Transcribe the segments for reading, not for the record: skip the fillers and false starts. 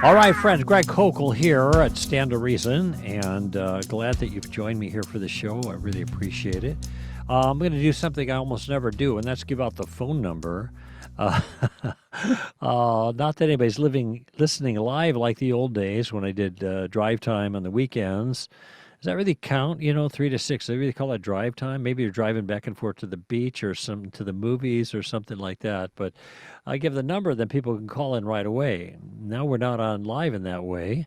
All right, friends, Greg Koukl here at Stand to Reason, and glad that you've joined me here for the show. I really appreciate it. I'm going to do something I almost never do, and that's give out the phone number. Uh, not that anybody's listening live like the old days when I did drive time on the weekends. Does that really count? 3 to 6. They really call that drive time. Maybe you're driving back and forth to the beach or to the movies or something like that. But I give the number, then people can call in right away. Now we're not on live in that way.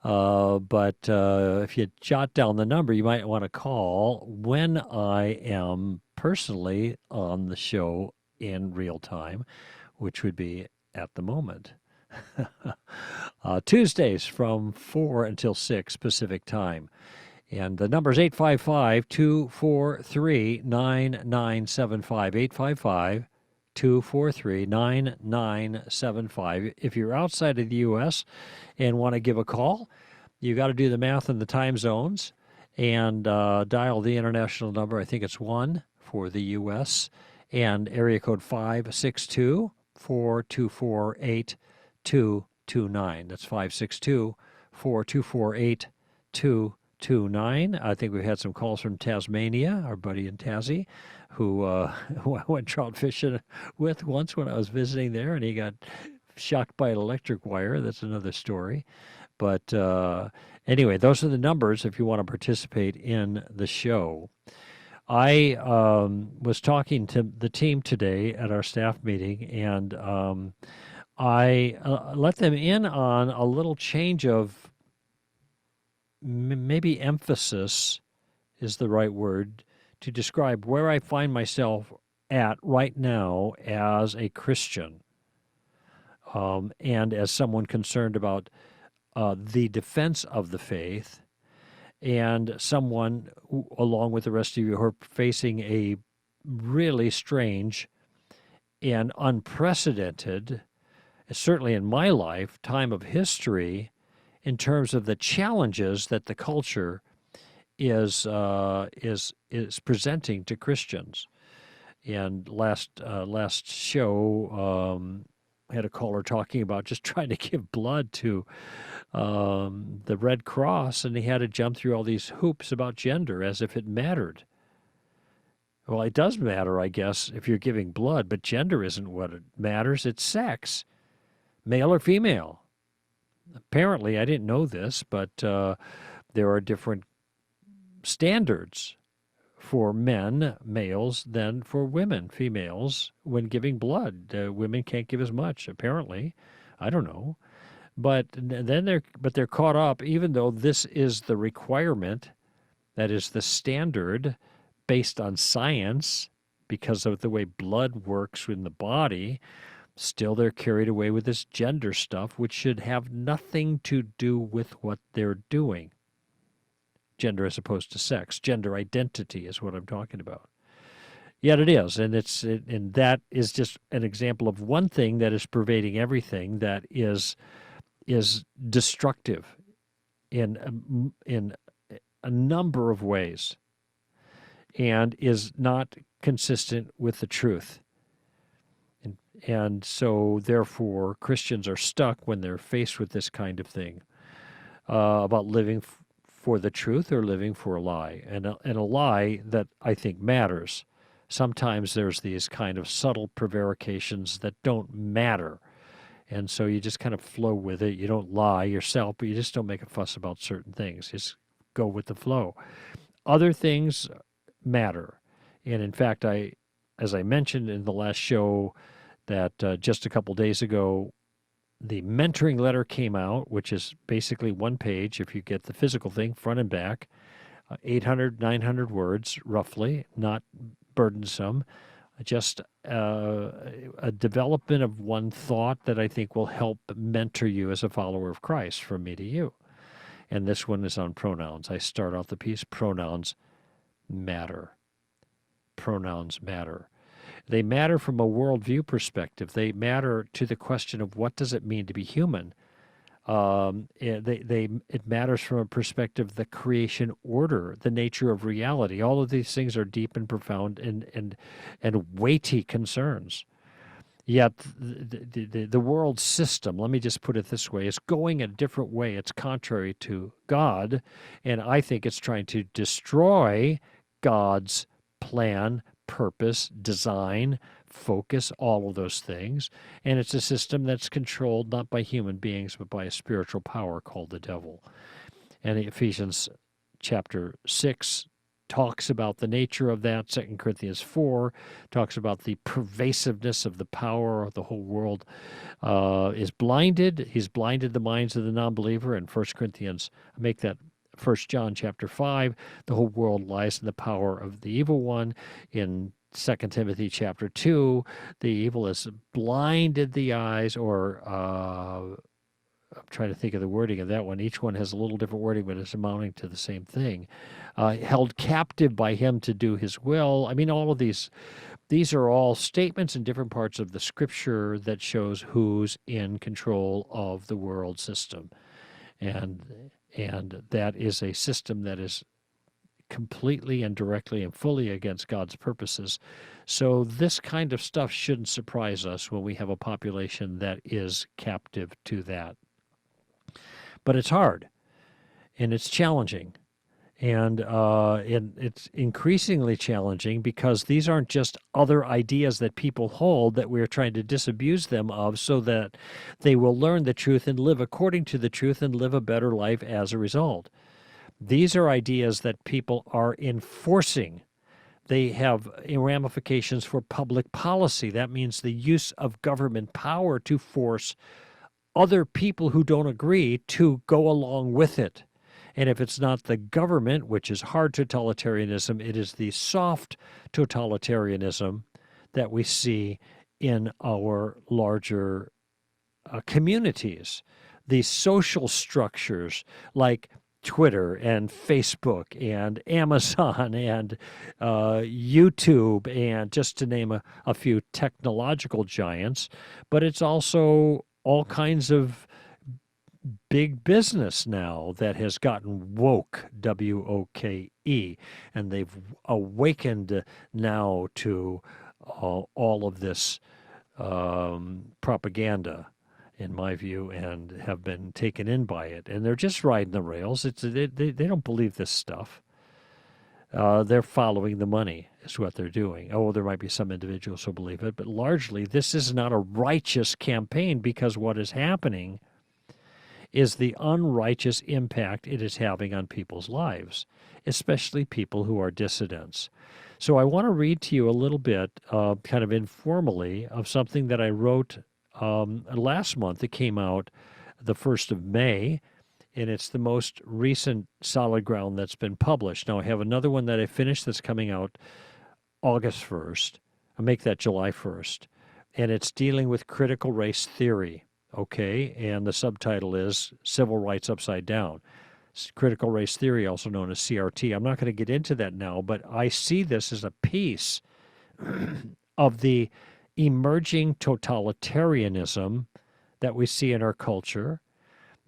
But if you jot down the number, you might want to call when I am personally on the show in real time, which would be at the moment. Tuesdays from 4 until 6 Pacific time. And the number is 855-243-9975, 855-243-9975. If you're outside of the U.S. and want to give a call, you got to do the math in the time zones and dial the international number. I think it's 1 for the U.S. and area code 562-424-8229. That's 562-424-8229. I think we've had some calls from Tasmania, our buddy in Tassie, who I went trout fishing with once when I was visiting there, and he got shocked by an electric wire. That's another story. But anyway, those are the numbers if you want to participate in the show. I was talking to the team today at our staff meeting, and I let them in on a little change of maybe emphasis is the right word to describe where I find myself at right now as a Christian, and as someone concerned about the defense of the faith, and someone who, along with the rest of you, who are facing a really strange and unprecedented, certainly in my life, time of history in terms of the challenges that the culture is presenting to Christians. And last show, had a caller talking about just trying to give blood to the Red Cross, and he had to jump through all these hoops about gender as if it mattered. Well, it does matter, I guess, if you're giving blood, but gender isn't what it matters. It's sex, male or female. Apparently, I didn't know this, but there are different standards for men, males, than for women, females, when giving blood. Women can't give as much, apparently. I don't know. But then they're caught up, even though this is the requirement, that is the standard based on science, because of the way blood works in the body. Still, they're carried away with this gender stuff, which should have nothing to do with what they're doing. Gender as opposed to sex. Gender identity is what I'm talking about. Yet it is, and and that is just an example of one thing that is pervading everything that is destructive in a number of ways, and is not consistent with the truth. And so, therefore, Christians are stuck when they're faced with this kind of thing, about living for the truth or living for a lie, and a lie that I think matters. Sometimes there's these kind of subtle prevarications that don't matter, and so you just kind of flow with it. You don't lie yourself, but you just don't make a fuss about certain things. Just go with the flow. Other things matter, and in fact, as I mentioned in the last show, that just a couple days ago, the mentoring letter came out, which is basically one page, if you get the physical thing, front and back, 800, 900 words, roughly, not burdensome, just a development of one thought that I think will help mentor you as a follower of Christ from me to you. And this one is on pronouns. I start off the piece, pronouns matter. Pronouns matter. They matter from a worldview perspective. They matter to the question of what does it mean to be human. It matters from a perspective of the creation order, the nature of reality. All of these things are deep and profound and weighty concerns. Yet the world system, let me just put it this way, is going a different way. It's contrary to God, and I think it's trying to destroy God's plan, purpose, design, focus, all of those things. And it's a system that's controlled not by human beings, but by a spiritual power called the devil. And Ephesians chapter 6 talks about the nature of that. 2 Corinthians 4 talks about the pervasiveness of the power of the whole world is blinded. He's blinded the minds of the non-believer. And 1 Corinthians, make that 1 John chapter 5, the whole world lies in the power of the evil one. In 2 Timothy chapter 2, the evil has blinded the eyes, or I'm trying to think of the wording of that one. Each one has a little different wording, but it's amounting to the same thing. Held captive by him to do his will. I mean, all of these are all statements in different parts of the scripture that shows who's in control of the world system. And that is a system that is completely and directly and fully against God's purposes. So this kind of stuff shouldn't surprise us when we have a population that is captive to that. But it's hard, and it's challenging, and it's increasingly challenging because these aren't just other ideas that people hold that we're trying to disabuse them of so that they will learn the truth and live according to the truth and live a better life as a result. These are ideas that people are enforcing. They have ramifications for public policy. That means the use of government power to force other people who don't agree to go along with it. And if it's not the government, which is hard totalitarianism, it is the soft totalitarianism that we see in our larger communities. These social structures like Twitter and Facebook and Amazon and YouTube, and just to name a few technological giants, but it's also all kinds of big business now that has gotten woke, W-O-K-E, and they've awakened now to all of this propaganda, in my view, and have been taken in by it. And they're just riding the rails. They don't believe this stuff. They're following the money is what they're doing. Oh, there might be some individuals who believe it, but largely this is not a righteous campaign, because what is happening is the unrighteous impact it is having on people's lives, especially people who are dissidents. So I want to read to you a little bit, kind of informally, of something that I wrote last month. It came out the 1st of May, and it's the most recent Solid Ground that's been published. Now, I have another one that I finished that's coming out August 1st. I'll make that July 1st. And it's dealing with critical race theory, okay? And the subtitle is Civil Rights Upside Down. Critical race theory, also known as CRT. I'm not going to get into that now, but I see this as a piece of the emerging totalitarianism that we see in our culture,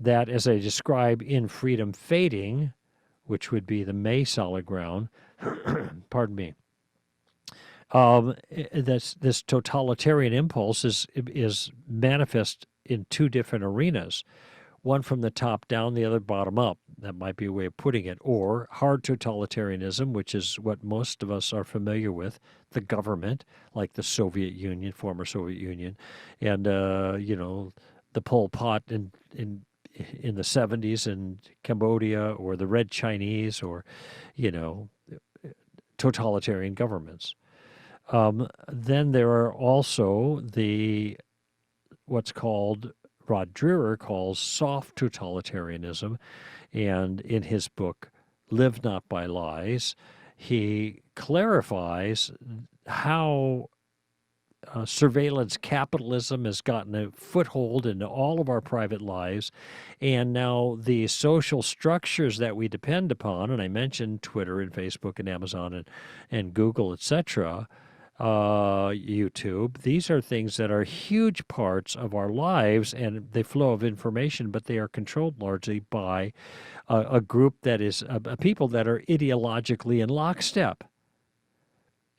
that, as I describe in Freedom Fading, which would be the May Solid Ground, pardon me, this totalitarian impulse is manifest in two different arenas, one from the top down, the other bottom up. That might be a way of putting it. Or hard totalitarianism, which is what most of us are familiar with, the government, like the Soviet Union, former Soviet Union, and the Pol Pot in the 70s in Cambodia, or the Red Chinese, or totalitarian governments. Then there are also what's called, Rod Dreher calls, soft totalitarianism. And in his book, Live Not by Lies, he clarifies how surveillance capitalism has gotten a foothold into all of our private lives. And now the social structures that we depend upon, and I mentioned Twitter and Facebook and Amazon and Google, etc., YouTube, these are things that are huge parts of our lives and the flow of information, but they are controlled largely by a group that is people that are ideologically in lockstep.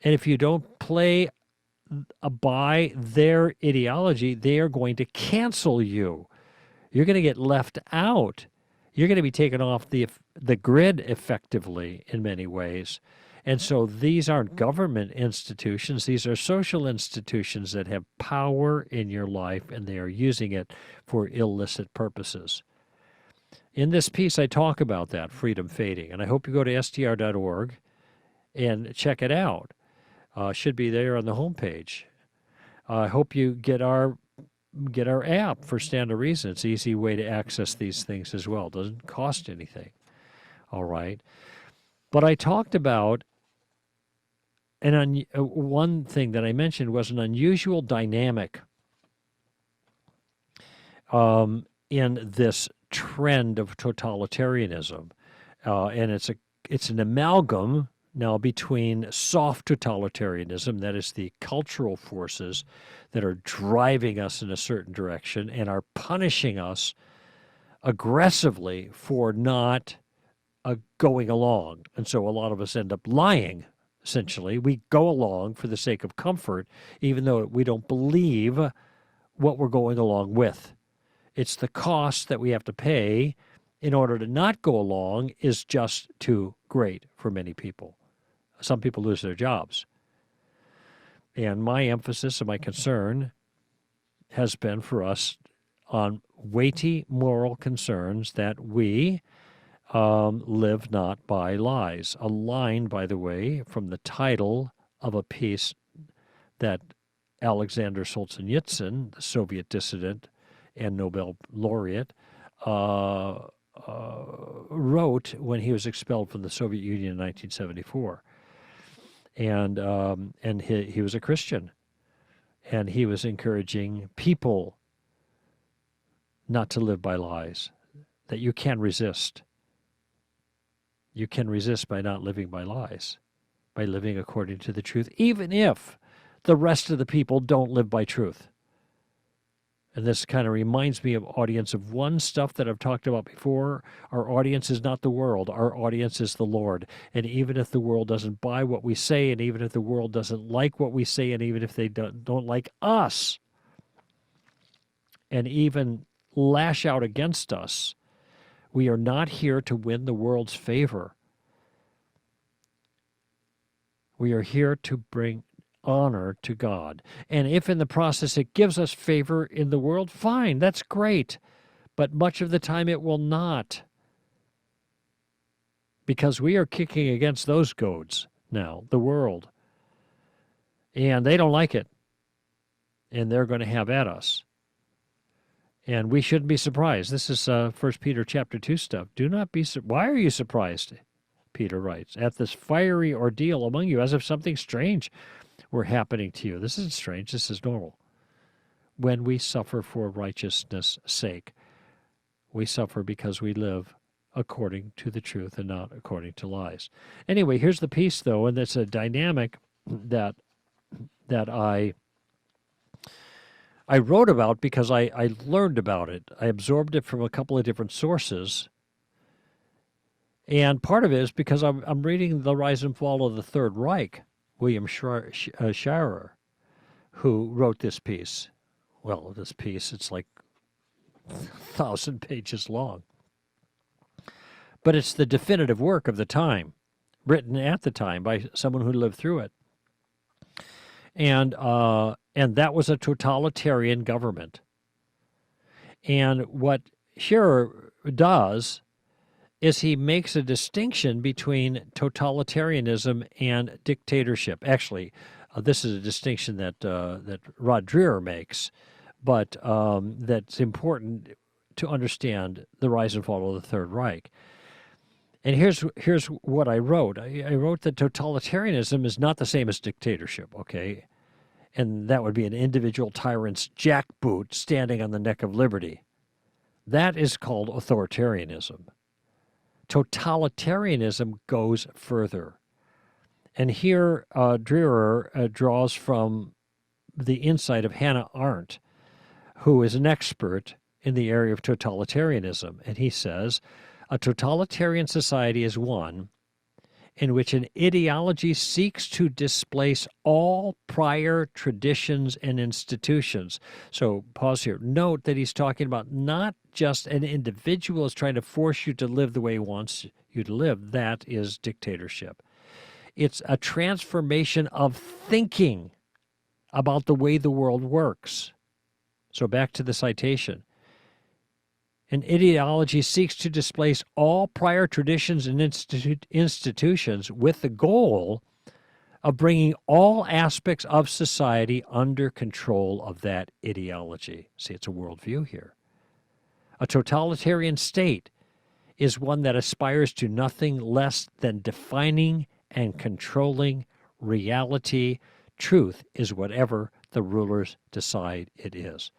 And if you don't play by their ideology, they are going to cancel you. You're going to get left out. You're going to be taken off the grid effectively in many ways. And so these aren't government institutions. These are social institutions that have power in your life, and they are using it for illicit purposes. In this piece, I talk about that, freedom fading, and I hope you go to str.org and check it out. Should be there on the homepage. I hope you get our app for Stand to Reason. It's an easy way to access these things as well. It doesn't cost anything. All right. But I talked about one thing that I mentioned was an unusual dynamic in this trend of totalitarianism. And it's an amalgam now between soft totalitarianism, that is the cultural forces that are driving us in a certain direction and are punishing us aggressively for not going along. And so a lot of us end up lying, essentially. We go along for the sake of comfort, even though we don't believe what we're going along with. It's the cost that we have to pay in order to not go along is just too great for many people. Some people lose their jobs. And my emphasis and my concern has been for us on weighty moral concerns that we live not by lies. A line, by the way, from the title of a piece that Alexander Solzhenitsyn, the Soviet dissident and Nobel laureate, wrote when he was expelled from the Soviet Union in 1974. And he was a Christian, and he was encouraging people not to live by lies, that you can resist. You can resist by not living by lies, by living according to the truth, even if the rest of the people don't live by truth. And this kind of reminds me of Audience of One stuff that I've talked about before. Our audience is not the world. Our audience is the Lord. And even if the world doesn't buy what we say, and even if the world doesn't like what we say, and even if they don't like us, and even lash out against us, we are not here to win the world's favor. We are here to bring honor to God. And if in the process it gives us favor in the world, fine, that's great. But much of the time it will not. Because we are kicking against those goads now, the world. And they don't like it. And they're going to have at us. And we shouldn't be surprised. This is 1 Peter chapter 2 stuff. Do not be Why are you surprised? Peter writes, at this fiery ordeal among you, as if something strange were happening to you. This isn't strange. This is normal. When we suffer for righteousness' sake, we suffer because we live according to the truth and not according to lies. Anyway, here's the piece, though, and it's a dynamic that I wrote about because I learned about it. I absorbed it from a couple of different sources. And part of it is because I'm reading The Rise and Fall of the Third Reich, William Shirer, who wrote this piece. Well, this piece, it's like 1,000 pages long. But it's the definitive work of the time, written at the time by someone who lived through it. And that was a totalitarian government. And what Shirer does is he makes a distinction between totalitarianism and dictatorship. Actually, this is a distinction that Rod Dreher makes, but that's important to understand the rise and fall of the Third Reich. And here's what I wrote. I wrote that totalitarianism is not the same as dictatorship, okay? And that would be an individual tyrant's jackboot standing on the neck of liberty. That is called authoritarianism. Totalitarianism goes further. And here Dreher draws from the insight of Hannah Arendt, who is an expert in the area of totalitarianism. And he says, a totalitarian society is one in which an ideology seeks to displace all prior traditions and institutions. So pause here. Note that he's talking about not just an individual is trying to force you to live the way he wants you to live. That is dictatorship. It's a transformation of thinking about the way the world works. So back to the citation. An ideology seeks to displace all prior traditions and institutions with the goal of bringing all aspects of society under control of that ideology. See, it's a worldview here. A totalitarian state is one that aspires to nothing less than defining and controlling reality. Truth is whatever the rulers decide it is.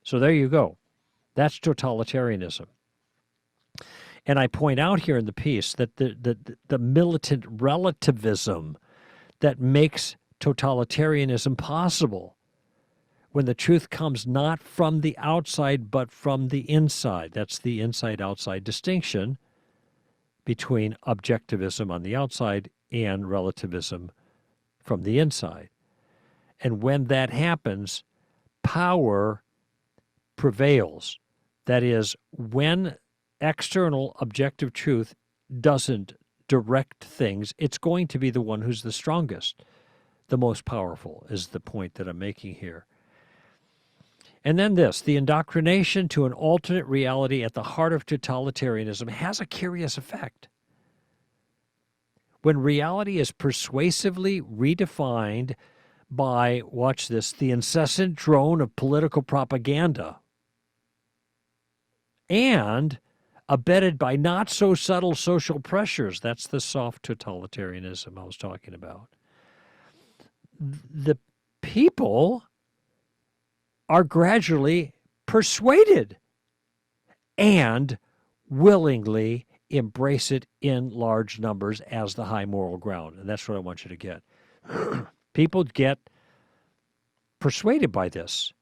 So there you go. That's totalitarianism. And I point out here in the piece that the militant relativism that makes totalitarianism possible, when the truth comes not from the outside but from the inside. That's the inside-outside distinction between objectivism on the outside and relativism from the inside. And when that happens, power prevails. That is, when external objective truth doesn't direct things, it's going to be the one who's the strongest, the most powerful, is the point that I'm making here. And then this, the indoctrination to an alternate reality at the heart of totalitarianism has a curious effect. When reality is persuasively redefined by, watch this, the incessant drone of political propaganda, and abetted by not so subtle social pressures, that's the soft totalitarianism I was talking about, the people are gradually persuaded and willingly embrace it in large numbers as the high moral ground. And that's what I want you to get. People get persuaded by this.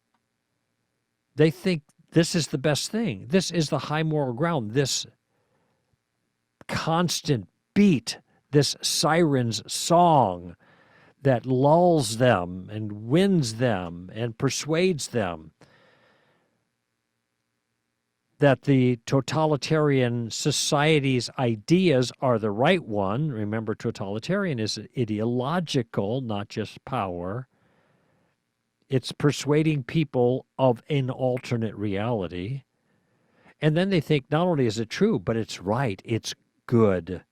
They think this is the best thing. This is the high moral ground. This constant beat, this siren's song that lulls them and wins them and persuades them that the totalitarian society's ideas are the right one. Remember, totalitarian is ideological, not just power. It's persuading people of an alternate reality. And then they think not only is it true, but it's right, it's good.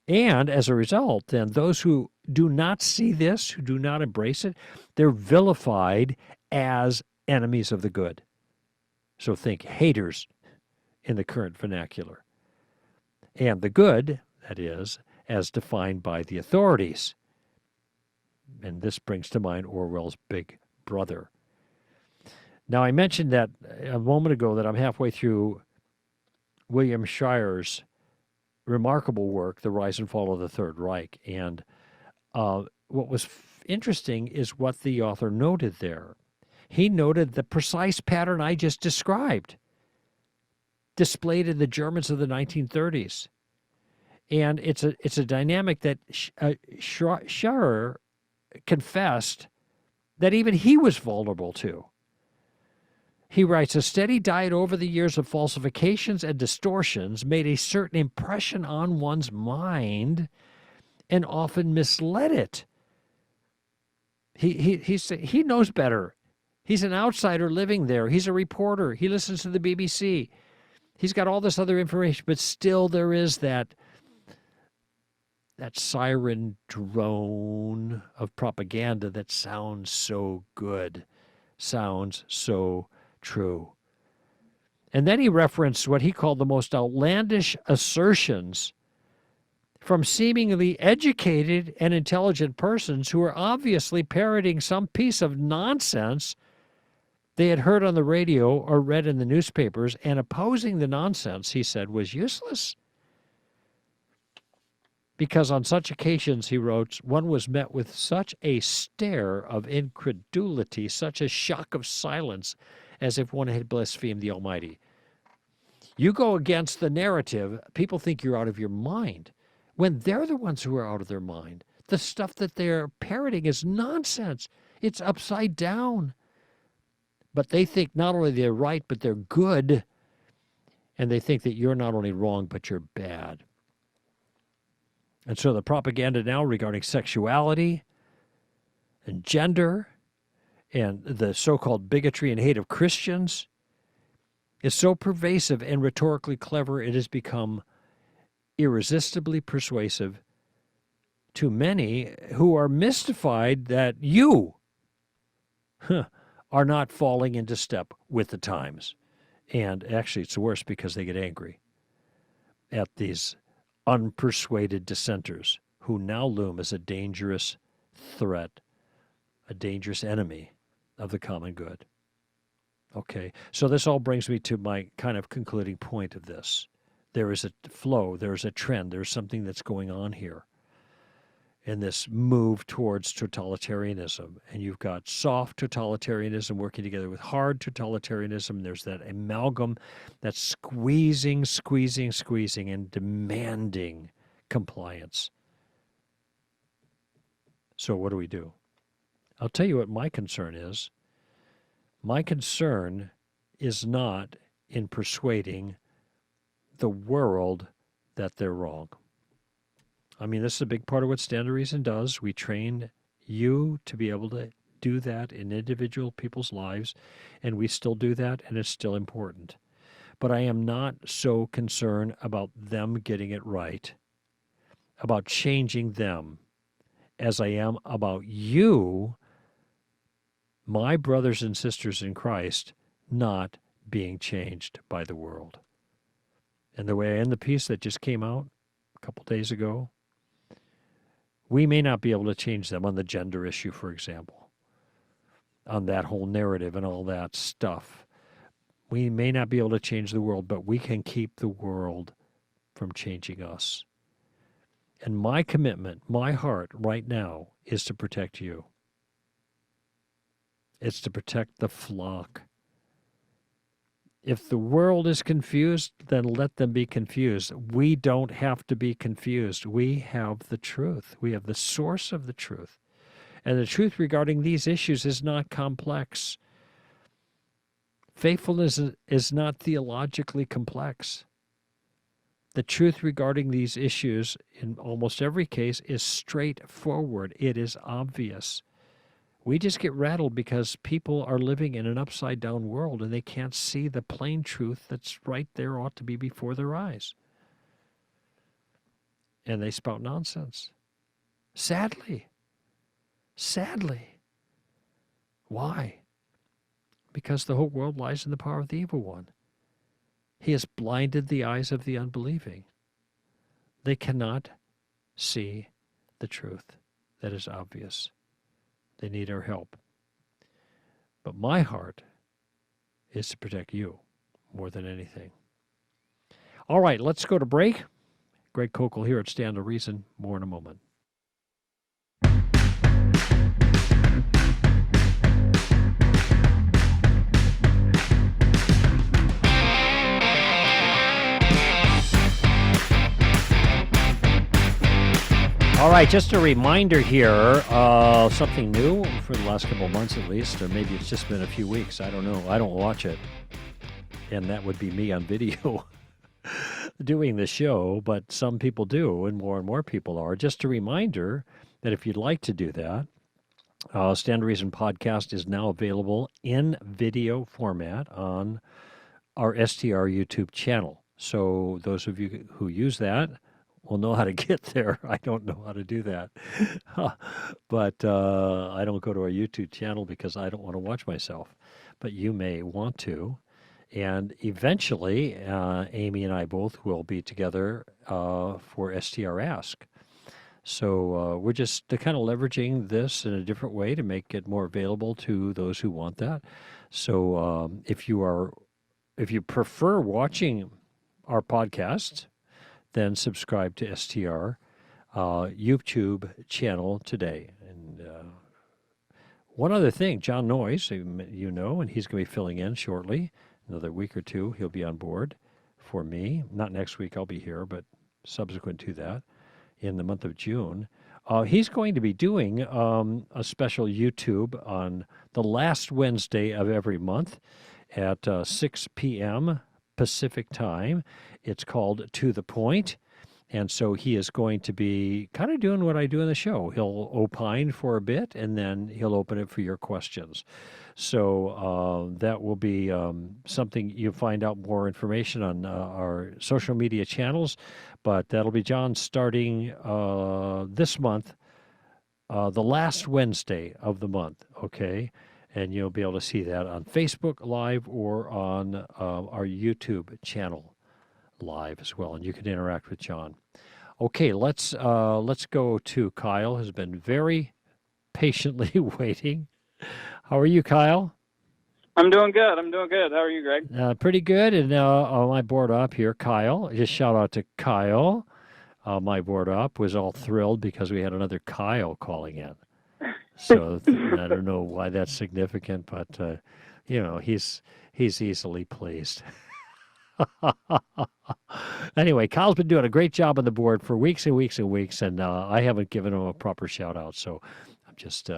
And as a result, then, those who do not see this, who do not embrace it, they're vilified as enemies of the good. So think haters in the current vernacular. And the good, that is, as defined by the authorities. And this brings to mind Orwell's Big Brother. Now, I mentioned that a moment ago that I'm halfway through William Shirer's remarkable work, The Rise and Fall of the Third Reich. And what was interesting is what the author noted there. He noted the precise pattern I just described, displayed in the Germans of the 1930s. And it's a dynamic that Shirer confessed that even he was vulnerable to. He writes, a steady diet over the years of falsifications and distortions made a certain impression on one's mind and often misled it. He knows better. He's an outsider living there. He's a reporter. He listens to the BBC. He's got all this other information, but still there is that siren drone of propaganda that sounds so good, sounds so true. And then he referenced what he called the most outlandish assertions from seemingly educated and intelligent persons who are obviously parroting some piece of nonsense they had heard on the radio or read in the newspapers, and opposing the nonsense, he said, was useless. Because on such occasions, he wrote, one was met with such a stare of incredulity, such a shock of silence, as if one had blasphemed the Almighty. You go against the narrative, people think you're out of your mind when they're the ones who are out of their mind. The stuff that they're parroting is nonsense. It's upside down. But they think not only they're right, but they're good. And they think that you're not only wrong, but you're bad. And so the propaganda now regarding sexuality and gender and the so-called bigotry and hate of Christians is so pervasive and rhetorically clever, it has become irresistibly persuasive to many who are mystified that you are not falling into step with the times. And actually, it's worse because they get angry at these unpersuaded dissenters who now loom as a dangerous threat, a dangerous enemy of the common good. Okay, so this all brings me to my kind of concluding point of this. There is a flow, there is a trend, there's something that's going on here in this move towards totalitarianism. And you've got soft totalitarianism working together with hard totalitarianism. There's that amalgam that's squeezing, and demanding compliance. So what do we do? I'll tell you what my concern is. My concern is not in persuading the world that they're wrong. I mean, this is a big part of what Stand to Reason does. We train you to be able to do that in individual people's lives, and we still do that, and it's still important. But I am not so concerned about them getting it right, about changing them, as I am about you, my brothers and sisters in Christ, not being changed by the world. And the way I end the piece that just came out a couple days ago, we may not be able to change them on the gender issue, for example, on that whole narrative and all that stuff. We may not be able to change the world, but we can keep the world from changing us. And my commitment, my heart right now is to protect you. It's to protect the flock. If the world is confused, then let them be confused. We don't have to be confused. We have the truth. We have the source of the truth. And the truth regarding these issues is not complex. Faithfulness is not theologically complex. The truth regarding these issues, in almost every case, is straightforward. It is obvious. We just get rattled because people are living in an upside-down world and they can't see the plain truth that's right there, ought to be before their eyes. And they spout nonsense. Sadly. Why? Because the whole world lies in the power of the evil one. He has blinded the eyes of the unbelieving. They cannot see the truth that is obvious. They need our help. But my heart is to protect you more than anything. All right, let's go to break. Greg Koukl here at Stand to Reason. More in a moment. All right, just a reminder here, something new for the last couple of months at least, or maybe it's just been a few weeks. I don't know. I don't watch it. And that would be me on video doing the show, but some people do, and more people are. Just a reminder that if you'd like to do that, Stand to Reason podcast is now available in video format on our STR YouTube channel. So those of you who use that will know how to get there. I don't know how to do that. But I don't go to our YouTube channel because I don't want to watch myself. But you may want to. And eventually, Amy and I both will be together for STR Ask. So we're just kind of leveraging this in a different way to make it more available to those who want that. So if you prefer watching our podcasts, then subscribe to STR YouTube channel today. And one other thing, John Noyes, you know, and he's going to be filling in shortly, another week or two, he'll be on board for me. Not next week, I'll be here, but subsequent to that in the month of June. He's going to be doing a special YouTube on the last Wednesday of every month at 6 p.m. Pacific time. It's called To the Point. And so he is going to be kind of doing what I do in the show. He'll opine for a bit, and then he'll open it for your questions. So that will be something you'll find out more information on our social media channels. But that'll be John starting this month, the last Wednesday of the month, okay? And you'll be able to see that on Facebook Live or on our YouTube channel live as well, and you can interact with John. Okay, let's go to Kyle, who's been very patiently waiting. How are you, Kyle? I'm doing good. How are you, Greg? Pretty good. And on my board up here, Kyle. Just shout out to Kyle. My board up was all thrilled because we had another Kyle calling in. So I don't know why that's significant, but he's easily pleased. Anyway, Kyle's been doing a great job on the board for weeks and weeks and weeks, and I haven't given him a proper shout out. So I'm just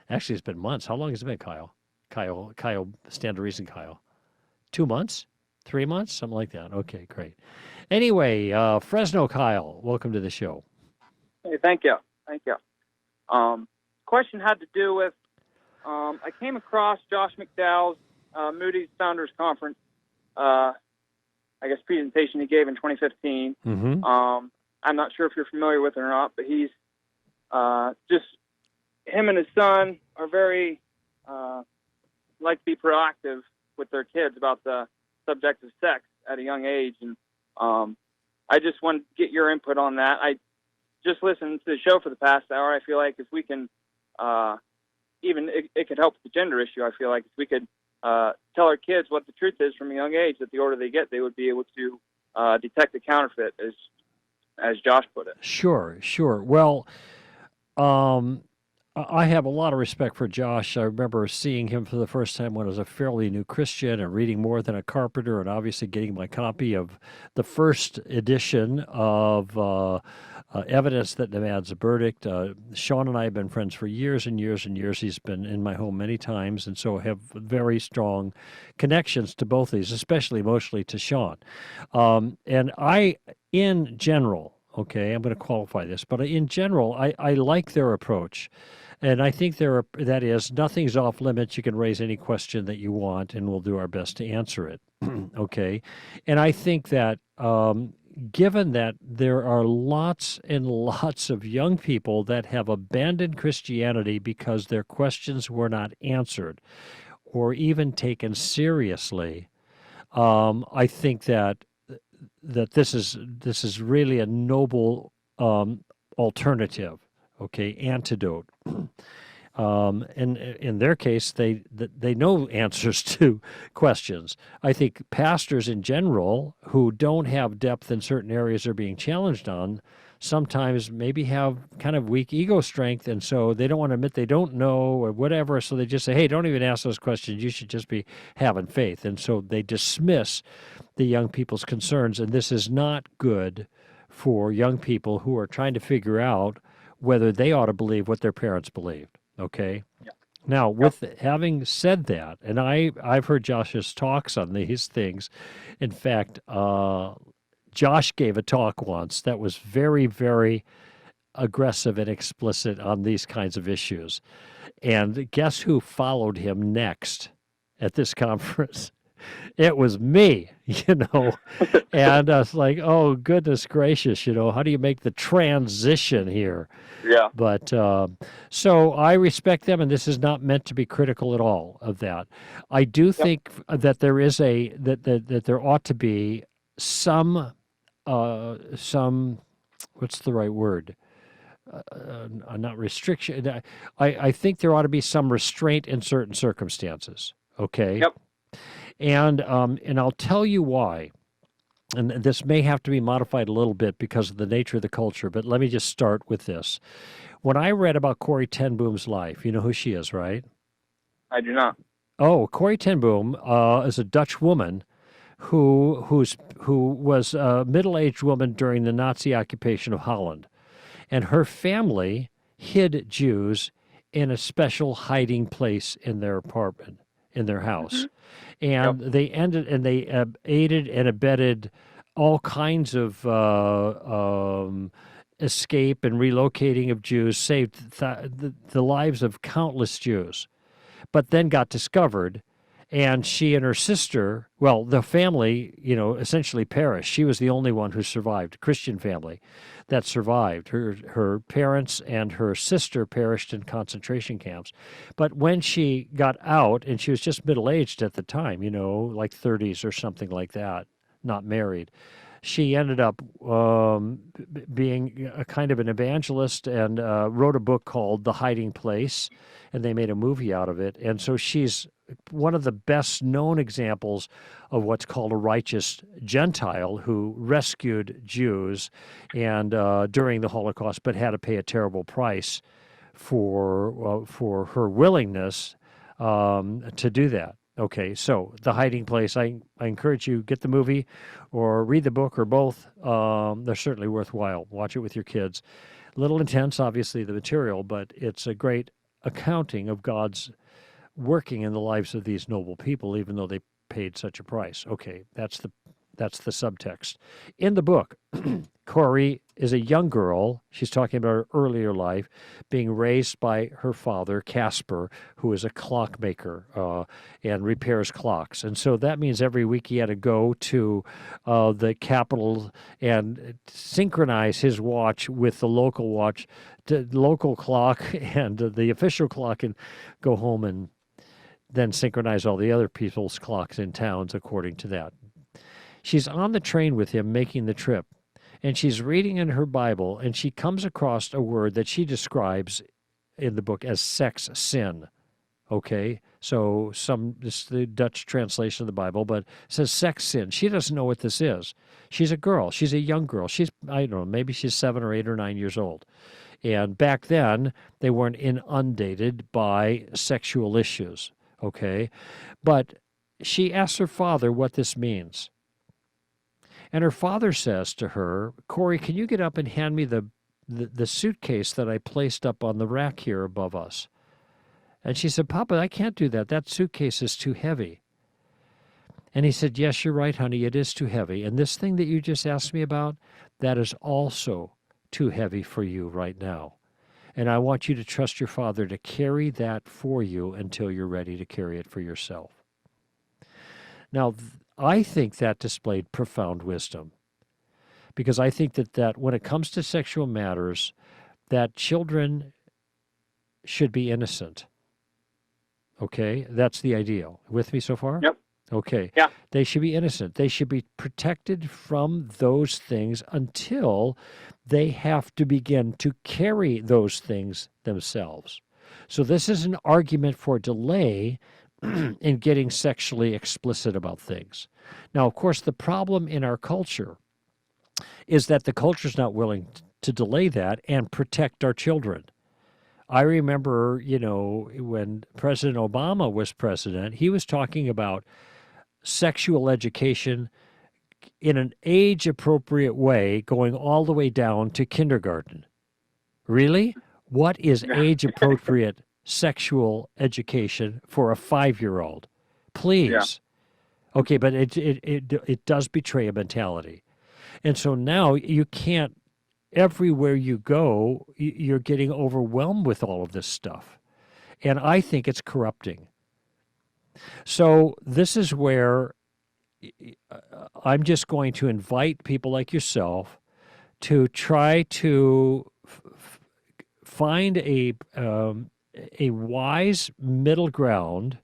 actually, it's been months. How long has it been, Kyle? Kyle, stand to reason, Kyle. 2 months? 3 months? Something like that. Okay, great. Anyway, Fresno Kyle, welcome to the show. Hey, thank you. Question had to do with I came across Josh McDowell's Moody's Founders Conference presentation he gave in 2015. Mm-hmm. I'm not sure if you're familiar with it or not, but he's just him and his son are very like to be proactive with their kids about the subject of sex at a young age, and I just wanted to get your input on that. I just listened to the show for the past hour. I feel like if we can, it could help with the gender issue. I feel like if we could tell our kids what the truth is from a young age, that the older they get, they would be able to detect the counterfeit, as Josh put it. Sure. Well, I have a lot of respect for Josh. I remember seeing him for the first time when I was a fairly new Christian and reading More Than a Carpenter, and obviously getting my copy of the first edition of Evidence That Demands a Verdict. Sean and I have been friends for years and years and years. He's been in my home many times, and so have very strong connections to both of these, especially emotionally to Sean. And I, in general, okay, I'm going to qualify this, but in general, I like their approach. And I think that is, nothing's off limits. You can raise any question that you want, and we'll do our best to answer it. Okay? And I think that given that there are lots and lots of young people that have abandoned Christianity because their questions were not answered or even taken seriously, I think that this is really a noble alternative, okay, antidote. And in their case, they know answers to questions. I think pastors in general who don't have depth in certain areas they're being challenged on sometimes maybe have kind of weak ego strength, and so they don't want to admit they don't know or whatever, so they just say, hey, don't even ask those questions. You should just be having faith. And so they dismiss the young people's concerns, and this is not good for young people who are trying to figure out whether they ought to believe what their parents believed, okay? Yeah. Now, with having said that, and I've heard Josh's talks on these things. In fact, Josh gave a talk once that was very, very aggressive and explicit on these kinds of issues. And guess who followed him next at this conference? It was me, and I was like, oh, goodness gracious, how do you make the transition here? Yeah. But so I respect them, and this is not meant to be critical at all of that. I do think that there is that there ought to be some what's the right word? Not restriction. I think there ought to be some restraint in certain circumstances. Okay. Yep. And I'll tell you why. And this may have to be modified a little bit because of the nature of the culture, but let me just start with this. When I read about Corrie ten Boom's life, you know who she is, right? I do not. Oh, Corrie ten Boom is a Dutch woman who was a middle-aged woman during the Nazi occupation of Holland, and her family hid Jews in a special hiding place in their apartment, in their house, and they aided and abetted all kinds of escape and relocating of Jews, saved the lives of countless Jews, but then got discovered. And she and her sister, well, the family, essentially perished. She was the only one who survived, a Christian family that survived. Her parents and her sister perished in concentration camps. But when she got out, and she was just middle-aged at the time, like 30s or something like that, not married, she ended up being a kind of an evangelist and wrote a book called The Hiding Place, and they made a movie out of it. And so she's one of the best known examples of what's called a righteous Gentile who rescued Jews and during the Holocaust, but had to pay a terrible price for her willingness to do that. Okay, so The Hiding Place, I encourage you, get the movie or read the book or both. They're certainly worthwhile. Watch it with your kids. A little intense, obviously, the material, but it's a great accounting of God's working in the lives of these noble people, even though they paid such a price. Okay, that's the subtext. In the book, Corey is a young girl. She's talking about her earlier life, being raised by her father, Casper, who is a clockmaker and repairs clocks. And so that means every week he had to go to the capital and synchronize his watch with the local watch, the local clock and the official clock, and go home and then synchronize all the other people's clocks in towns according to that. She's on the train with him making the trip, and she's reading in her Bible, and she comes across a word that she describes in the book as sex sin. Okay, so this is the Dutch translation of the Bible, but it says sex sin. She doesn't know what this is. She's a girl. She's a young girl. I don't know, maybe she's 7 or 8 or 9 years old. And back then, they weren't inundated by sexual issues, okay? But she asks her father what this means. And her father says to her, Corey, can you get up and hand me the suitcase that I placed up on the rack here above us? And she said, Papa, I can't do that. That suitcase is too heavy. And he said, yes, you're right, honey, it is too heavy. And this thing that you just asked me about, that is also too heavy for you right now. And I want you to trust your father to carry that for you until you're ready to carry it for yourself. Now, I think that displayed profound wisdom, because I think that when it comes to sexual matters, that children should be innocent. Okay? That's the ideal. With me so far? Yep. Okay. Yeah. They should be innocent. They should be protected from those things until they have to begin to carry those things themselves. So this is an argument for delay in getting sexually explicit about things. Now, of course, the problem in our culture is that the culture is not willing to delay that and protect our children. I remember, when President Obama was president, he was talking about sexual education in an age-appropriate way, going all the way down to kindergarten. Really? What is age-appropriate sexual education for a 5-year-old? Please. Yeah. Okay, but it does betray a mentality. And so now you can't, everywhere you go, you're getting overwhelmed with all of this stuff. And I think it's corrupting. So this is where I'm just going to invite people like yourself to try to find a wise middle ground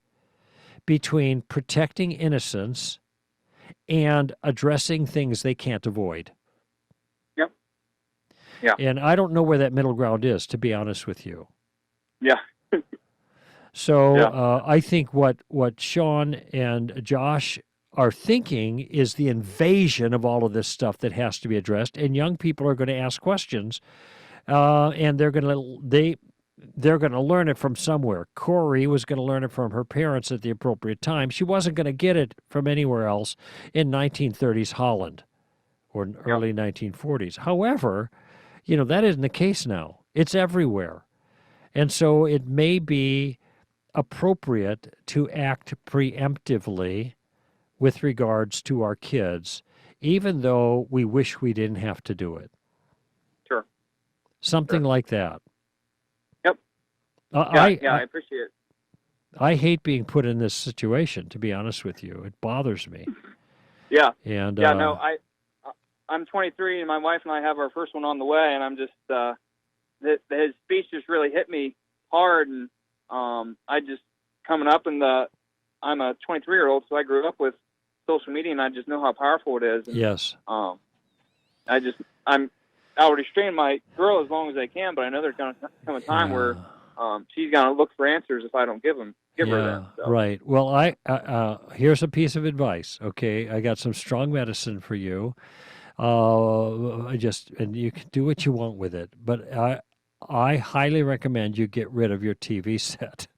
between protecting innocence and addressing things they can't avoid. Yep. Yeah. And I don't know where that middle ground is, to be honest with you. Yeah. So I think what Sean and Josh are thinking is the invasion of all of this stuff that has to be addressed, and young people are going to ask questions, and they're going to they're going to learn it from somewhere. Corey was going to learn it from her parents at the appropriate time. She wasn't going to get it from anywhere else in 1930s Holland or early 1940s. However, that isn't the case now. It's everywhere. And so it may be appropriate to act preemptively with regards to our kids, even though we wish we didn't have to do it. Sure. Something like that. Yep. I appreciate it. I hate being put in this situation, to be honest with you. It bothers me. Yeah. And no, I'm 23, and my wife and I have our first one on the way, and I'm just his speech just really hit me hard, and I just coming up in I'm a 23-year-old, so I grew up with social media, and I just know how powerful it is. And, yes. I'll restrain my girl as long as I can, but I know there's going to come a time where she's going to look for answers if I don't give her that. So. Right. Well, here's a piece of advice. Okay, I got some strong medicine for you. And you can do what you want with it, but I highly recommend you get rid of your TV set.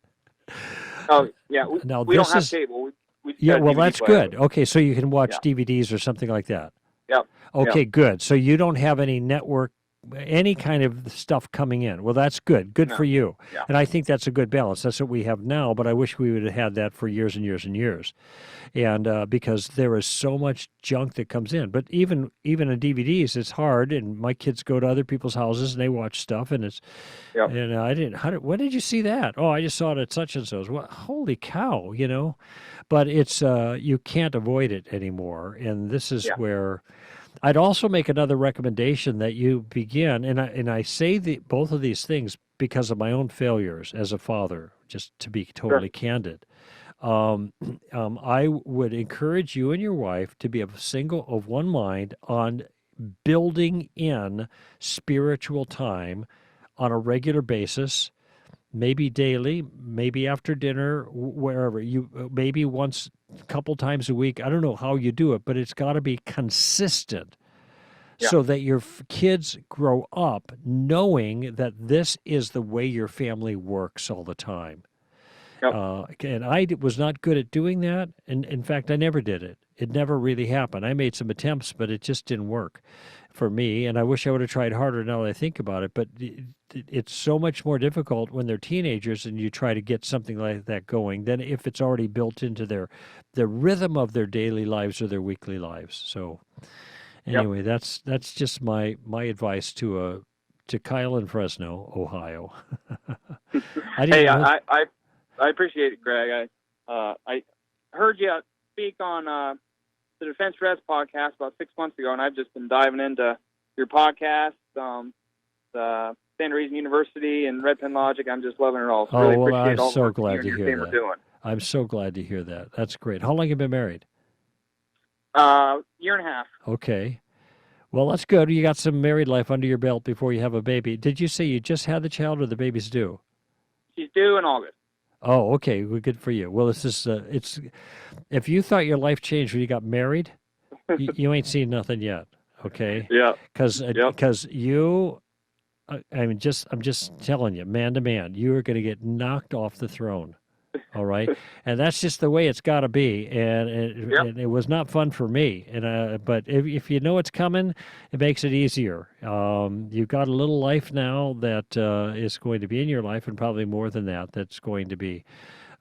Oh yeah, we don't have cable. We well, that's good. Okay, so you can watch DVDs or something like that. Yep. Okay, good. So you don't have any network, any kind of stuff coming in. Well, that's good. Good for you. Yeah. And I think that's a good balance. That's what we have now, but I wish we would have had that for years and years and years. And because there is so much junk that comes in. But even in DVDs, it's hard. And my kids go to other people's houses and they watch stuff. And it's, and when did you see that? Oh, I just saw it at such and so's. Well, holy cow, But it's, you can't avoid it anymore. And this is where I'd also make another recommendation that you begin, and I say both of these things because of my own failures as a father, just to be totally candid. I would encourage you and your wife to be of one mind on building in spiritual time on a regular basis, maybe daily, maybe after dinner, wherever maybe a couple times a week. I don't know how you do it, but it's got to be consistent so that your kids grow up knowing that this is the way your family works all the time. And I was not good at doing that. And in fact, I never did it. It never really happened. I made some attempts, but it just didn't work for me. And I wish I would have tried harder now that I think about it. But it's so much more difficult when they're teenagers and you try to get something like that going than if it's already built into the rhythm of their daily lives or their weekly lives. So anyway, that's just my advice to Kyle in Fresno, Ohio. I appreciate it, Greg. I heard you speak on the Defense Res podcast about 6 months ago, and I've just been diving into your podcast, the Standard Reason University and Red Pen Logic. I'm just loving it all. So really appreciate all the work you and your team are doing. I'm so glad to hear that. That's great. How long have you been married? Year and a half. Okay. Well, that's good. You got some married life under your belt before you have a baby. Did you say you just had the child or the baby's due? She's due in August. Oh, okay. Well, good for you. Well, it's if you thought your life changed when you got married, you ain't seen nothing yet. Okay. Yeah. Because you, I'm just telling you, man to man, you are going to get knocked off the throne. All right, and that's just the way it's got to be, and it was not fun for me. And but if you know it's coming, it makes it easier. You've got a little life now that is going to be in your life, and probably more than that. That's going to be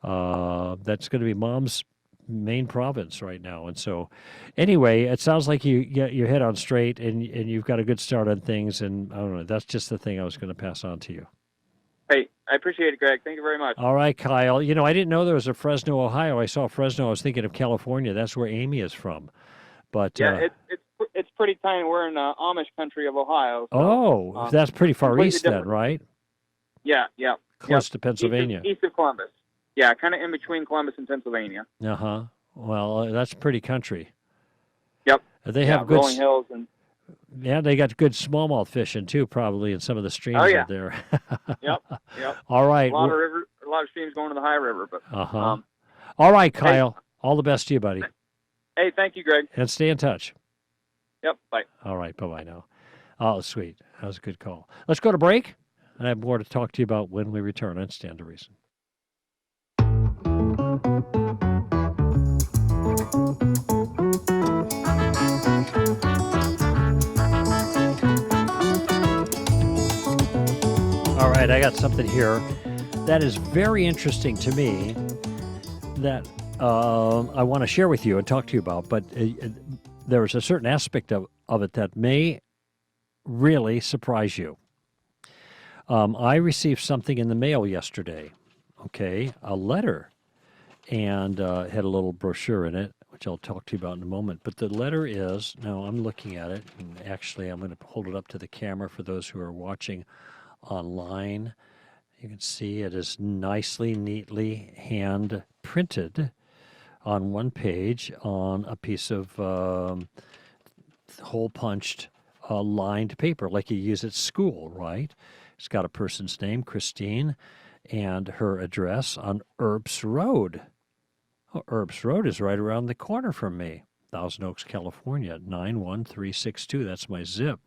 Mom's main province right now. And so, anyway, it sounds like you get your head on straight, and you've got a good start on things. And I don't know, that's just the thing I was going to pass on to you. Hey, I appreciate it, Greg. Thank you very much. All right, Kyle. I didn't know there was a Fresno, Ohio. I saw Fresno. I was thinking of California. That's where Amy is from. But it's pretty tiny. We're in Amish country of Ohio. So, that's pretty far east then, right? Yeah. Close to Pennsylvania. East of Columbus. Yeah, kind of in between Columbus and Pennsylvania. Uh-huh. Well, that's pretty country. Yep. They have good rolling hills and... Yeah, they got good smallmouth fishing too, probably in some of the streams out there. Yep. All right. A lot of streams going to the high river, but. All right, Kyle. Hey, all the best to you, buddy. Hey, thank you, Greg. And stay in touch. Yep. Bye. All right. Bye-bye now. Oh, sweet. That was a good call. Let's go to break. And I have more to talk to you about when we return on Stand to Reason. All right, I got something here that is very interesting to me that I want to share with you and talk to you about, but there's a certain aspect of it that may really surprise you. I received something in the mail yesterday, okay, a letter, and had a little brochure in it, which I'll talk to you about in a moment. But the letter is, now I'm looking at it, and actually I'm going to hold it up to the camera for those who are watching online. You can see it is nicely, neatly hand printed on one page on a piece of hole punched lined paper like you use at school, right? It's got a person's name, Christine, and her address on Earps Road. Oh, Earps Road is right around the corner from me, Thousand Oaks, California, 91362. That's my zip.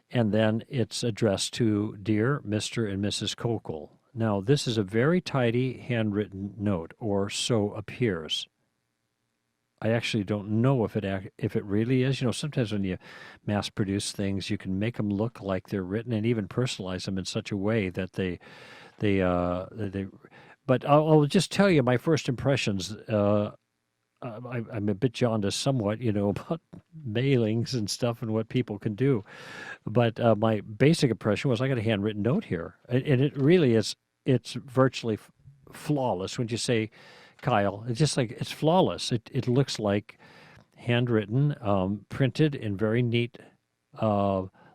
And then it's addressed to Dear Mr. and Mrs. Koukl. Now, this is a very tidy handwritten note, or so appears. I actually don't know if it really is. You know, sometimes when you mass produce things, you can make them look like they're written and even personalize them in such a way that they. But I'll just tell you my first impressions. I'm a bit jaundiced somewhat, you know, about mailings and stuff and what people can do. But my basic impression was I got a handwritten note here. And it really is, it's virtually flawless. When you say, Kyle, it's just like, it's flawless. It looks like handwritten, printed in very neat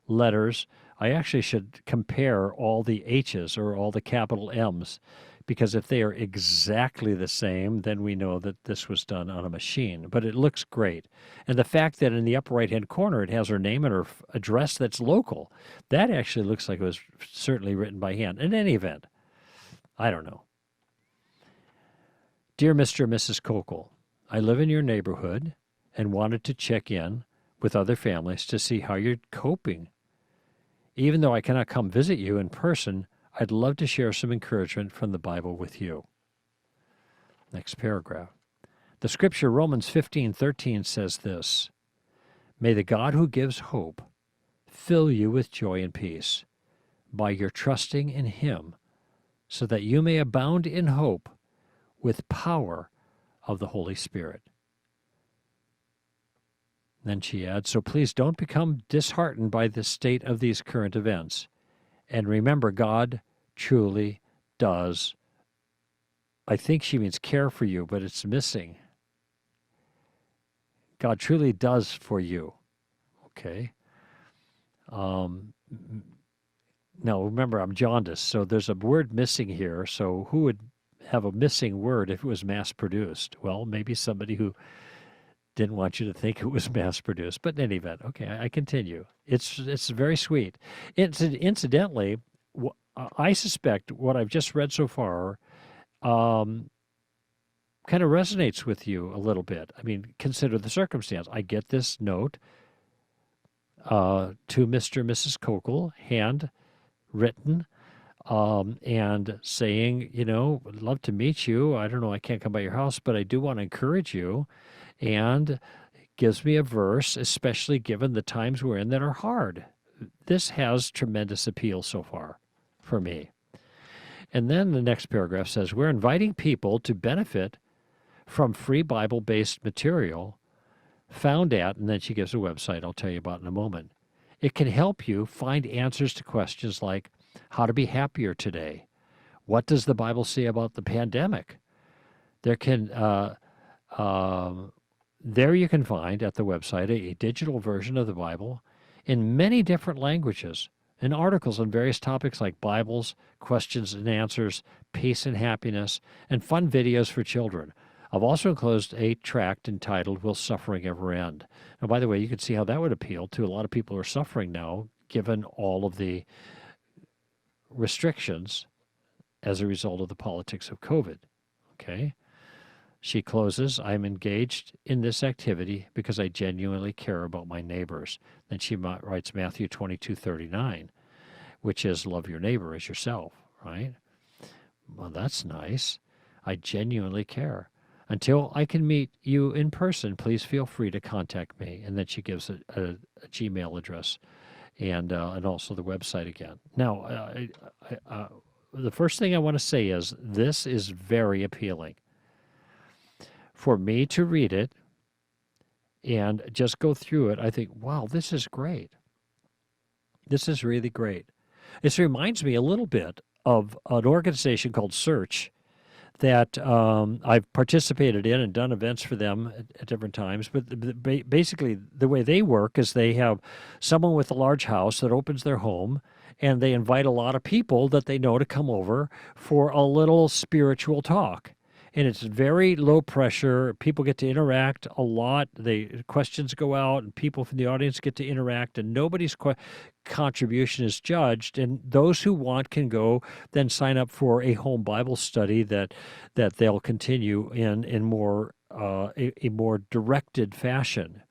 letters. I actually should compare all the H's or all the capital M's, because if they are exactly the same, then we know that this was done on a machine. But it looks great. And the fact that in the upper right-hand corner it has her name and her address that's local, that actually looks like it was certainly written by hand. In any event, I don't know. Dear Mr. and Mrs. Koukl, I live in your neighborhood and wanted to check in with other families to see how you're coping. Even though I cannot come visit you in person, I'd love to share some encouragement from the Bible with you. Next paragraph. The scripture Romans 15:13 says this, May the God who gives hope fill you with joy and peace by your trusting in him, so that you may abound in hope with power of the Holy Spirit. Then she adds, so please don't become disheartened by the state of these current events. And remember, God truly does. I think she means care for you, but it's missing. God truly does for you. Okay? Now, remember, I'm jaundiced, so there's a word missing here. So who would have a missing word if it was mass-produced? Well, maybe somebody who didn't want you to think it was mass-produced. But in any event, okay, I continue. It's very sweet. Incidentally, I suspect what I've just read so far kind of resonates with you a little bit. I mean, consider the circumstance. I get this note to Mr. and Mrs. Koukl, handwritten, and saying, you know, I'd love to meet you. I don't know, I can't come by your house, but I do want to encourage you. And gives me a verse, especially given the times we're in that are hard. This has tremendous appeal so far for me. And then the next paragraph says, we're inviting people to benefit from free Bible-based material found at, and then she gives a website I'll tell you about in a moment. It can help you find answers to questions like how to be happier today. What does the Bible say about the pandemic? There you can find at the website a digital version of the Bible in many different languages and articles on various topics like Bibles, questions and answers, peace and happiness, and fun videos for children. I've also enclosed a tract entitled, Will Suffering Ever End? Now, by the way, you can see how that would appeal to a lot of people who are suffering now, given all of the restrictions as a result of the politics of COVID. Okay? She closes, I'm engaged in this activity because I genuinely care about my neighbors. Then she writes Matthew 22:39. which is love your neighbor as yourself, right? Well, that's nice. I genuinely care. Until I can meet you in person, please feel free to contact me. And then she gives a Gmail address and also the website again. Now, the first thing I want to say is this is very appealing. For me to read it and just go through it, I think, wow, this is great. This is really great. This reminds me a little bit of an organization called Search that I've participated in and done events for them at different times. But basically, the way they work is they have someone with a large house that opens their home, and they invite a lot of people that they know to come over for a little spiritual talk. And it's very low pressure. People get to interact a lot. Questions go out, and people from the audience get to interact, and nobody's contribution is judged. And those who want can go then sign up for a home Bible study that they'll continue in more a more directed fashion.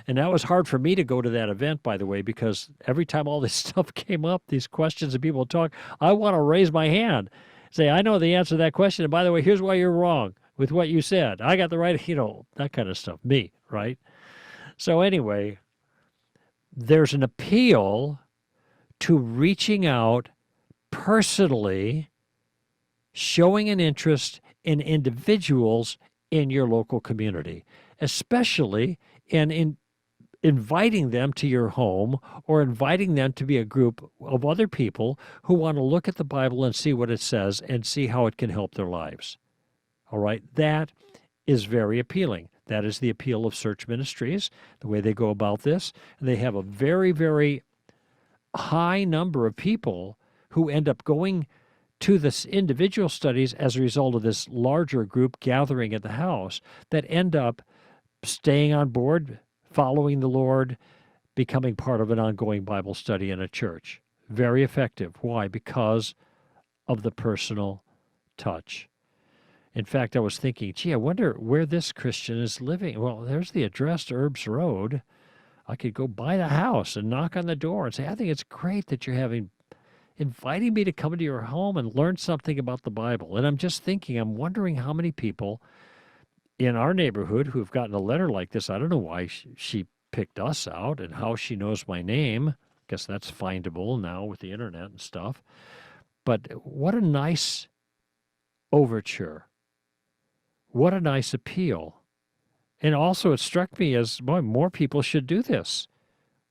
And that was hard for me to go to that event, by the way, because every time all this stuff came up, these questions and people talk, I want to raise my hand. Say, I know the answer to that question, and by the way, here's why you're wrong with what you said. I got the right, that kind of stuff. Me, right? So anyway, there's an appeal to reaching out personally, showing an interest in individuals in your local community, especially in inviting them to your home or inviting them to be a group of other people who want to look at the Bible and see what it says and see how it can help their lives. All right? That is very appealing. That is the appeal of Search Ministries, the way they go about this. And they have a very, very high number of people who end up going to this individual studies as a result of this larger group gathering at the house that end up staying on board, following the Lord, becoming part of an ongoing Bible study in a church. Very effective. Why? Because of the personal touch. In fact, I was thinking, gee, I wonder where this Christian is living. Well, there's the address, Herbs Road. I could go by the house and knock on the door and say, I think it's great that you're inviting me to come into your home and learn something about the Bible. And I'm just thinking, I'm wondering how many people in our neighborhood who've gotten a letter like this. I don't know why she picked us out and how she knows my name. I guess that's findable now with the internet and stuff. But what a nice overture. What a nice appeal. And also it struck me as, boy, more people should do this.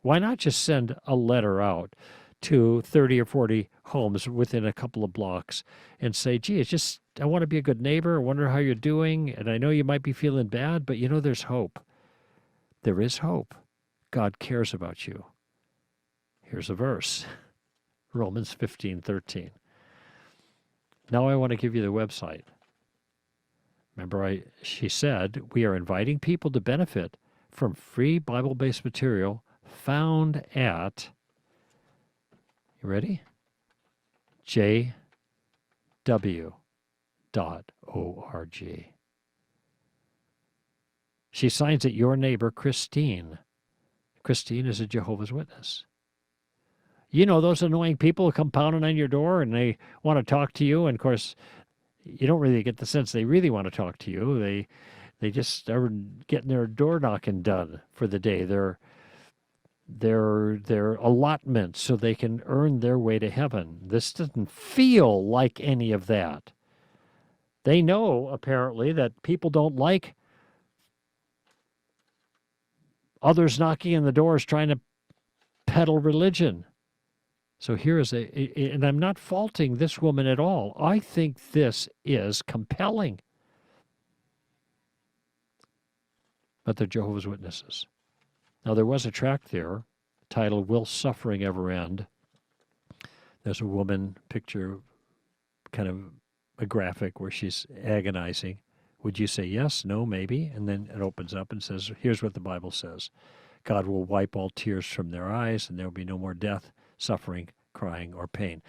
Why not just send a letter out to 30 or 40 homes within a couple of blocks and say, gee, I want to be a good neighbor. I wonder how you're doing. And I know you might be feeling bad, but there's hope. There is hope. God cares about you. Here's a verse, Romans 15:13. Now I want to give you the website. Remember, she said, we are inviting people to benefit from free Bible-based material found at, you ready? jw.org. She signs it, your neighbor, Christine. Christine is a Jehovah's Witness. Those annoying people who come pounding on your door and they want to talk to you. And, of course, you don't really get the sense they really want to talk to you. They just are getting their door knocking done for the day. Their allotment so they can earn their way to heaven. This doesn't feel like any of that. They know, apparently, that people don't like others knocking on the doors trying to peddle religion. So here is and I'm not faulting this woman at all. I think this is compelling. But they're Jehovah's Witnesses. Now, there was a tract there titled, Will Suffering Ever End? There's a woman picture, kind of a graphic where she's agonizing. Would you say yes, no, maybe? And then it opens up and says, here's what the Bible says. God will wipe all tears from their eyes, and there will be no more death, suffering, crying, or pain.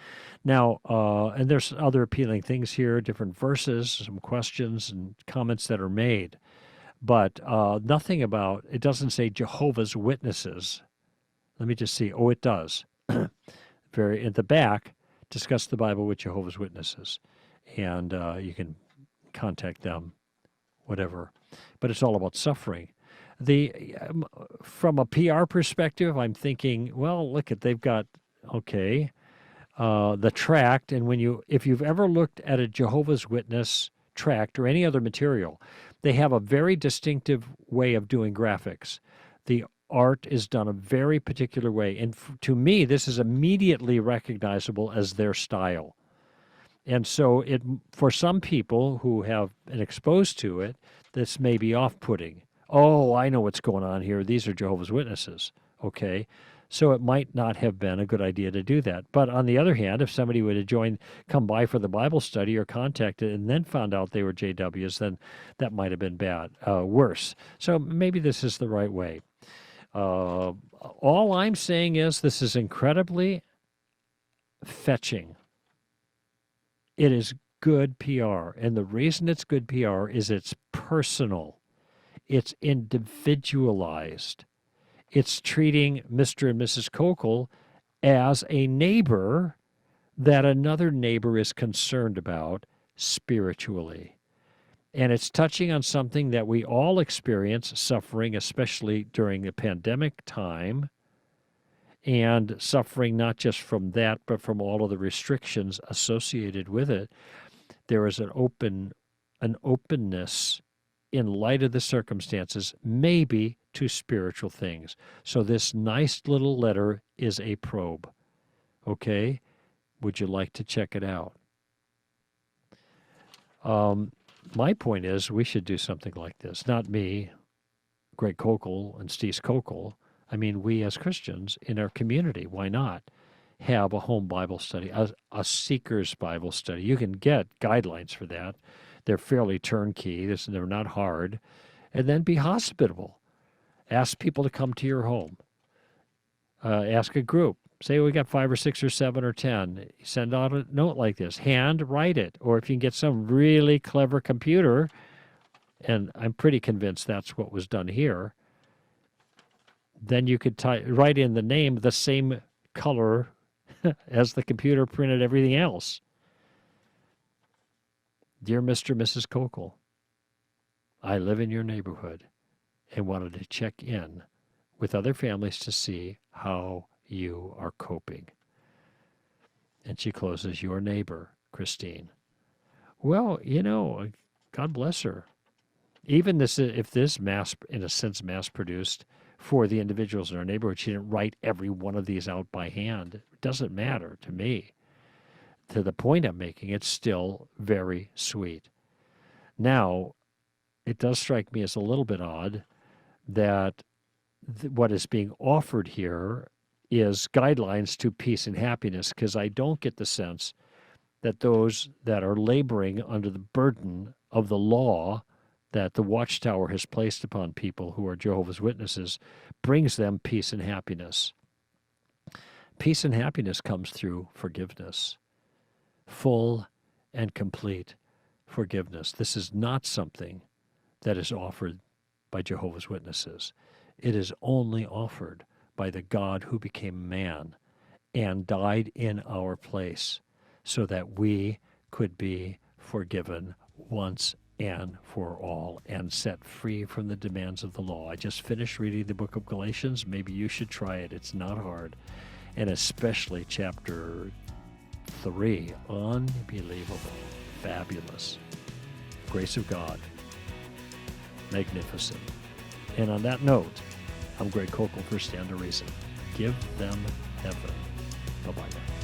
Now, and there's other appealing things here, different verses, some questions and comments that are made. But nothing about, it doesn't say Jehovah's Witnesses. Let me just see. Oh, it does. very at the back, Discuss the Bible with Jehovah's Witnesses. And you can contact them, whatever. But it's all about suffering. From a PR perspective, I'm thinking, well, look at they've got the tract, and if you've ever looked at a Jehovah's Witness tract or any other material, they have a very distinctive way of doing graphics. The art is done a very particular way, and to me, this is immediately recognizable as their style. And so for some people who have been exposed to it, this may be off-putting. Oh, I know what's going on here. These are Jehovah's Witnesses. Okay. So it might not have been a good idea to do that. But on the other hand, if somebody would have come by for the Bible study or contacted and then found out they were JWs, then that might have been worse. So maybe this is the right way. All I'm saying is this is incredibly fetching. It is good PR. And the reason it's good PR is it's personal. It's individualized. It's treating Mr. and Mrs. Koukl as a neighbor that another neighbor is concerned about spiritually. And it's touching on something that we all experience, suffering, especially during the pandemic time, and suffering not just from that, but from all of the restrictions associated with it. There is an openness in light of the circumstances, maybe to spiritual things. So this nice little letter is a probe. Okay? Would you like to check it out? My point is we should do something like this. Not me, Greg Koukl and Steve Koukl. I mean, we as Christians in our community, why not have a home Bible study, a seeker's Bible study? You can get guidelines for that. They're fairly turnkey. They're not hard. And then be hospitable. Ask people to come to your home. Ask a group. Say we got 5 or 6 or 7 or 10. Send out a note like this. Hand write it. Or if you can get some really clever computer, and I'm pretty convinced that's what was done here, then you could write in the name the same color as the computer printed everything else. Dear Mr. and Mrs. Koukl, I live in your neighborhood and wanted to check in with other families to see how you are coping. And she closes, your neighbor, Christine. Well, God bless her. Even if this in a sense, mass-produced for the individuals in our neighborhood, she didn't write every one of these out by hand. It doesn't matter to me. To the point I'm making, it's still very sweet. Now, it does strike me as a little bit odd that what is being offered here is guidelines to peace and happiness, because I don't get the sense that those that are laboring under the burden of the law that the Watchtower has placed upon people who are Jehovah's Witnesses brings them peace and happiness. Peace and happiness comes through forgiveness. Full and complete forgiveness. This is not something that is offered by Jehovah's Witnesses. It is only offered by the God who became man and died in our place so that we could be forgiven once and for all and set free from the demands of the law. I just finished reading the book of Galatians. Maybe you should try it. It's not hard. And especially chapter 3, unbelievable, fabulous, grace of God, magnificent. And on that note, I'm Greg Koukl for Stand to Reason. Give them heaven. Bye-bye now.